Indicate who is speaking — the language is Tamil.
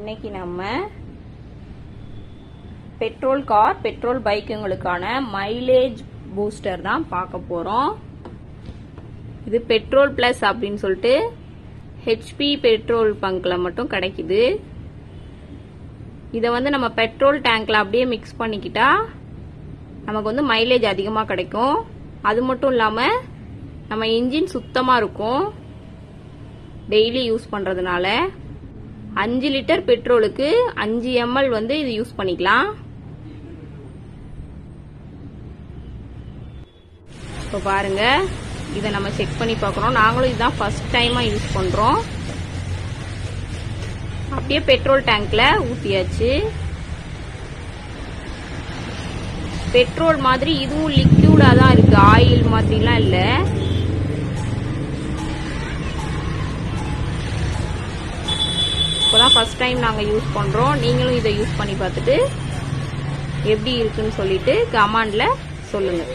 Speaker 1: இன்னைக்கு நம்ம பெட்ரோல் கார் பெட்ரோல் பைக்குங்களுக்கான மைலேஜ் பூஸ்டர் தான் பார்க்க போறோம். இது பெட்ரோல் பிளஸ் அப்படின்னு சொல்லிட்டு ஹெச்பி பெட்ரோல் பங்க்ல மட்டும் கிடைக்குது. இதை வந்து நம்ம பெட்ரோல் டேங்க்ல அப்படியே மிக்ஸ் பண்ணிக்கிட்டா நமக்கு வந்து மைலேஜ் அதிகமாக கிடைக்கும். அது மட்டும் இல்லாமல் நம்ம இன்ஜின் சுத்தமாக இருக்கும் டெய்லி யூஸ் பண்ணுறதுனால. 5 லிட்டர் பெட்ரோலுக்கு 5 ml வந்து இது யூஸ் பண்ணிக்கலாம். இப்போ பாருங்க, இதை நம்ம செக் பண்ணி பார்க்குறோம். நாங்களும் இதுதான் ஃபர்ஸ்ட் டைமாக யூஸ் பண்ணுறோம். அப்படியே பெட்ரோல் டேங்க்ல ஊற்றியாச்சு. பெட்ரோல் மாதிரி இதுவும் லிக்யூடாக தான் இருக்கு, ஆயில் மாதிரிலாம் இல்லை. இப்போதான் ஃபர்ஸ்ட் டைம் நாங்கள் யூஸ் பண்ணுறோம். நீங்களும் இதை யூஸ் பண்ணி பார்த்துட்டு எப்படி இருக்குன்னு சொல்லிட்டு கமெண்ட்ல சொல்லுங்கள்.